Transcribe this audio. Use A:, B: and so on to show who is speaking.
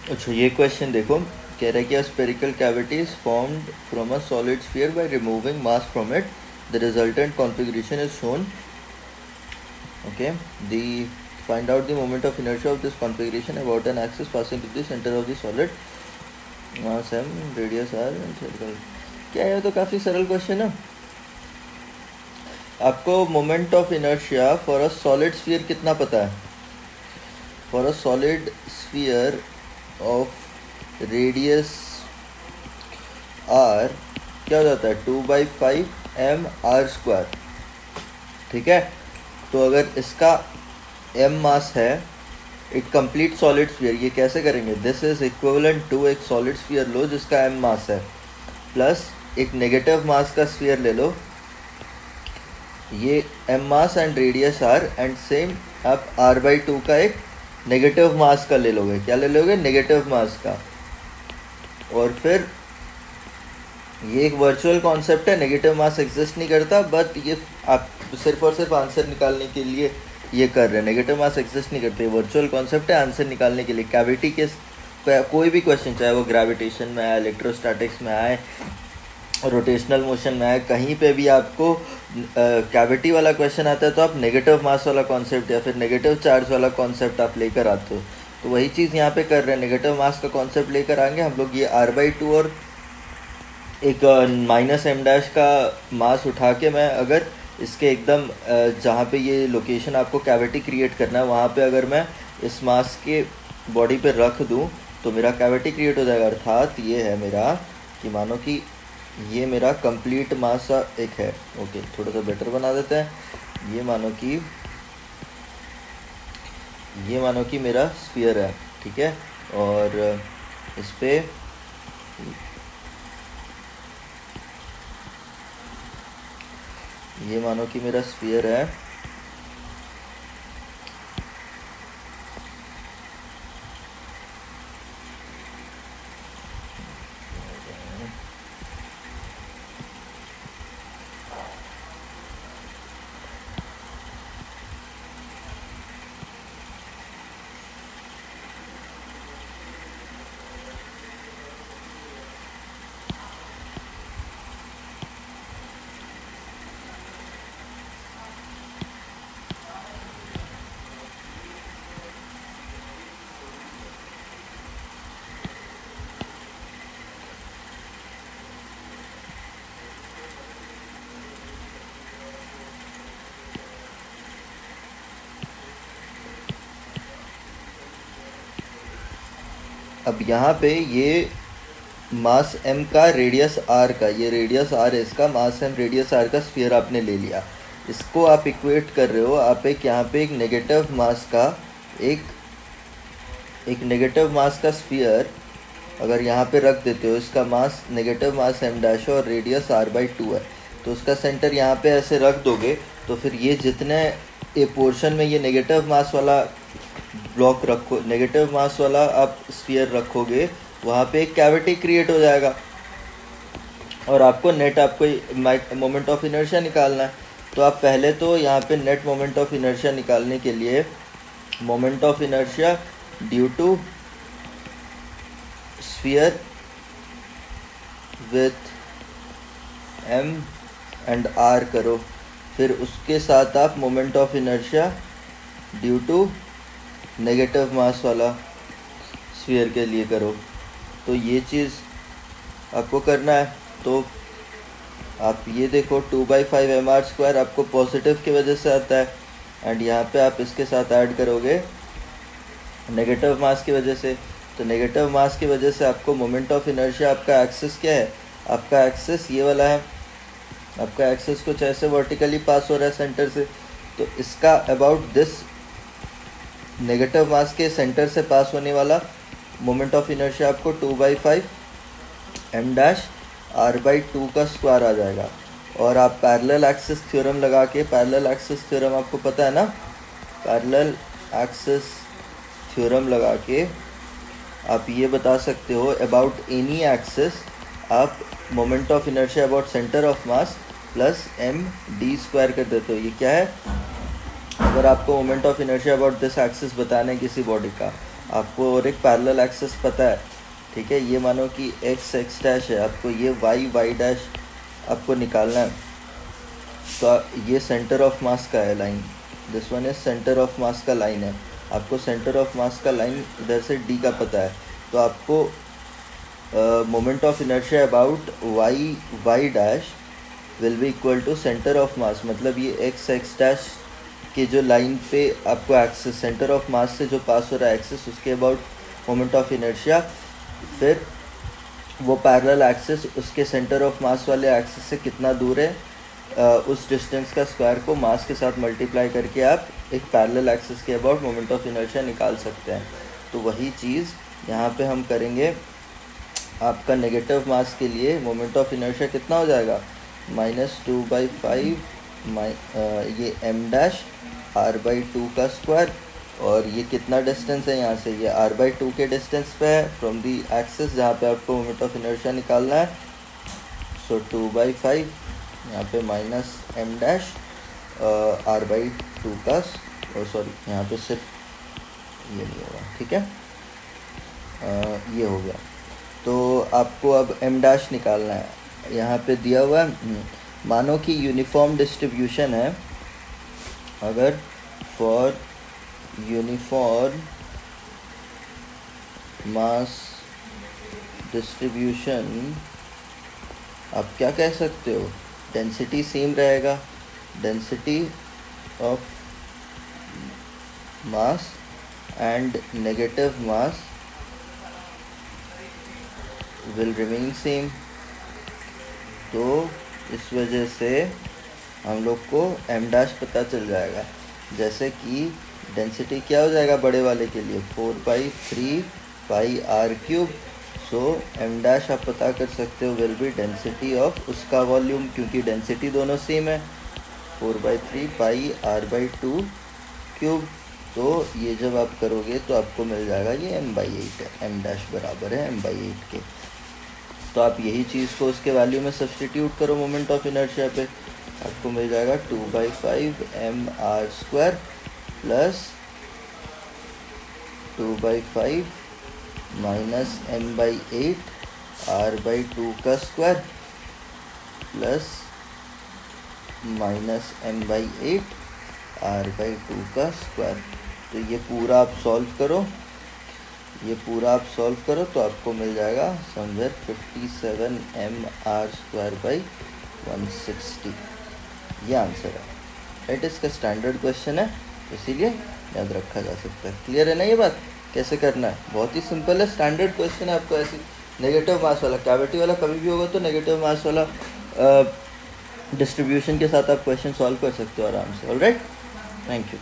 A: अच्छा, ये क्वेश्चन देखो, कह रहा है कि spherical cavity is formed from a solid sphere by removing mass from it, the resultant configuration is shown. Okay, the find out the moment of inertia of this configuration about an axis passing to the center of the solid, mass m, radius r and circle. क्या है, तो काफ़ी सरल question है. आपको moment of inertia for a solid sphere कितना पता है? For a solid sphere of radius R क्या हो जाता है? 2/5 m r². ठीक है, तो अगर इसका m मास है, एक कंप्लीट सॉलिड स्फीयर, ये कैसे करेंगे? दिस इज इक्विवेलेंट टू एक सॉलिड स्फीयर लो जिसका m मास है, प्लस एक नेगेटिव मास का स्फीयर ले लो, ये m mass and radius r, and same आप r/2 का एक नेगेटिव मास का ले लोगे. क्या ले लोगे? नेगेटिव मास का. और फिर ये एक वर्चुअल कॉन्सेप्ट है, नेगेटिव मास एग्जिस्ट नहीं करता, बट ये आप सिर्फ और सिर्फ आंसर निकालने के लिए ये कर रहे हैं. नेगेटिव मास एग्जिस्ट नहीं करते, वर्चुअल कॉन्सेप्ट है आंसर निकालने के लिए. कैविटी के कोई भी क्वेश्चन, चाहे वो ग्रेविटेशन में आए, इलेक्ट्रोस्टैटिक्स में आए, रोटेशनल मोशन में आए, कहीं पे भी आपको कैविटी वाला क्वेश्चन आता है तो आप नेगेटिव मास वाला कॉन्सेप्ट या फिर नेगेटिव चार्ज वाला कॉन्सेप्ट आप लेकर आते हो. तो वही चीज़ यहाँ पे कर रहे हैं, नेगेटिव मास का कॉन्सेप्ट लेकर आएंगे हम लोग. ये r/2 और एक -m' का मास उठा के, मैं अगर इसके एकदम जहाँ पे ये लोकेशन आपको कैविटी क्रिएट करना है वहाँ पे अगर मैं इस मास के बॉडी पे रख दूँ तो मेरा कैविटी क्रिएट हो जाएगा. अर्थात ये है मेरा, कि मानो कि ये मेरा कंप्लीट मास एक है. ओके, थोड़ा सा बेटर बना देते हैं. ये मानो कि मेरा स्फीयर है, ठीक है, और इस पे ये मानो कि मेरा स्फीयर है, अब यहाँ पे ये मास m का, रेडियस r का, ये रेडियस r है इसका, मास m रेडियस r का स्फीयर आपने ले लिया. इसको आप इक्वेट कर रहे हो, आप एक यहाँ पे एक नेगेटिव मास का एक नेगेटिव मास का स्फीयर अगर यहाँ पे रख देते हो, इसका मास नेगेटिव मास m' और रेडियस r/2 है, तो उसका सेंटर यहाँ पे ऐसे रख दोगे, तो फिर ये जितने ए पोर्शन में ये नेगेटिव मास वाला ब्लॉक रखो, नेगेटिव मास वाला आप स्फीयर रखोगे, वहाँ पे एक कैविटी क्रिएट हो जाएगा और आपको नेट, आपको मोमेंट ऑफ इनर्शिया निकालना है. तो आप पहले तो यहाँ पे नेट मोमेंट ऑफ इनर्शिया निकालने के लिए moment of inertia due to sphere with m and r करो, फिर उसके साथ आप moment of inertia due to negative mass वाला स्फीयर के लिए करो. तो ये चीज़ आपको करना है. तो आप ये देखो 2/5 mr² आपको पॉजिटिव की वजह से आता है, एंड यहाँ पे आप इसके साथ ऐड करोगे नेगेटिव मास की वजह से. तो नेगेटिव मास की वजह से आपको मोमेंट ऑफ इनर्शिया, आपका एक्सिस क्या है? आपका एक्सिस ये वाला है, आपका एक्सिस कुछ ऐसे वर्टिकली पास हो रहा है सेंटर से, तो इसका अबाउट दिस नेगेटिव मास के सेंटर से पास होने वाला मोमेंट ऑफ इनर्शिया आपको 2/5 m' r/2 का स्क्वायर आ जाएगा. और आप पैरेलल एक्सिस थ्योरम लगा के, पैरेलल एक्सिस थ्योरम आपको पता है ना, पैरेलल एक्सिस थ्योरम लगा के आप ये बता सकते हो अबाउट एनी एक्सिस, आप moment of inertia about centre of mass plus m/d² कर देते हो. ये क्या है? अगर आपको moment of inertia about this axis बताना है किसी बॉडी का, आपको और एक पैरेलल एक्सिस पता है, ठीक है। ये मानो कि एक्स एक्स डैश है, आपको ये वाई वाई डैश आपको निकालना है। तो ये सेंटर ऑफ मास का है line, this one is centre of मास का लाइन है। आपको सेंटर ऑफ मास का लाइन इधर से डी का पता है, तो आपको moment of inertia about Y Y dash will be equal to centre of mass, मतलब ये एक्स एक्स डैश की जो लाइन पे आपको एक्सिस सेंटर ऑफ मास से जो पास हो रहा है एक्सिस, उसके अबाउट मोमेंट ऑफ इनर्शिया, फिर वो पैरेलल एक्सिस उसके सेंटर ऑफ मास वाले एक्सिस से कितना दूर है, उस डिस्टेंस का स्क्वायर को मास के साथ मल्टीप्लाई करके आप एक पैरेलल एक्सिस के अबाउट मोमेंट ऑफ इनर्शिया निकाल सकते हैं। तो वही चीज़ यहाँ पे हम करेंगे। आपका नेगेटिव मास के लिए मोमेंट ऑफ इनर्शिया कितना हो जाएगा, -2/5 ये m डैश r/2 का स्क्वायर, और ये कितना डिस्टेंस है यहाँ से, ये r/2 के डिस्टेंस पे है फ्रॉम दी एक्सिस जहाँ पे आपको मोमेंट ऑफ इनर्शिया निकालना है। सो 2/5 यहाँ पे -m डैश r/2 का, सॉरी यहाँ पे सिर्फ ये नहीं होगा, ठीक है। ये हो गया। तो आपको अब m डैश निकालना है, यहाँ पे दिया हुआ है। मानो कि यूनिफॉर्म डिस्ट्रीब्यूशन है, अगर फॉर यूनिफॉर्म मास डिस्ट्रीब्यूशन आप क्या कह सकते हो, डेंसिटी सेम रहेगा, density of mass and negative mass will remain same. तो इस वजह से हम लोग को m डैश पता चल जाएगा, जैसे कि डेंसिटी क्या हो जाएगा बड़े वाले के लिए 4/3 पाई r³। सो m डैश आप पता कर सकते हो विल बी डेंसिटी ऑफ उसका वॉल्यूम, क्योंकि डेंसिटी दोनों सेम है, 4/3 पाई r/2³। तो ये जब आप करोगे तो आपको मिल जाएगा ये m/8 है, m डैश बराबर है m/8 के। तो आप यही चीज़ को उसके वैल्यू में सब्सटीट्यूट करो मोमेंट ऑफ इनर्शिया पे, आपको मिल जाएगा 2/5 mr² plus 2/5 minus m/8 r/2 का square plus minus m/8 r/2 का स्क्वायर। तो ये पूरा आप सॉल्व करो, ये पूरा आप सॉल्व करो तो आपको मिल जाएगा समवेयर 57 mr²/160। ये आंसर है, राइट। इसका स्टैंडर्ड क्वेश्चन है, इसीलिए याद रखा जा सकता है। क्लियर है ना ये बात, कैसे करना है, बहुत ही सिंपल है, स्टैंडर्ड क्वेश्चन है। आपको ऐसी नेगेटिव मास वाला, कैविटी वाला कभी भी होगा तो नेगेटिव मास वाला डिस्ट्रीब्यूशन के साथ आप क्वेश्चन सॉल्व कर सकते हो आराम से। Alright, thank you.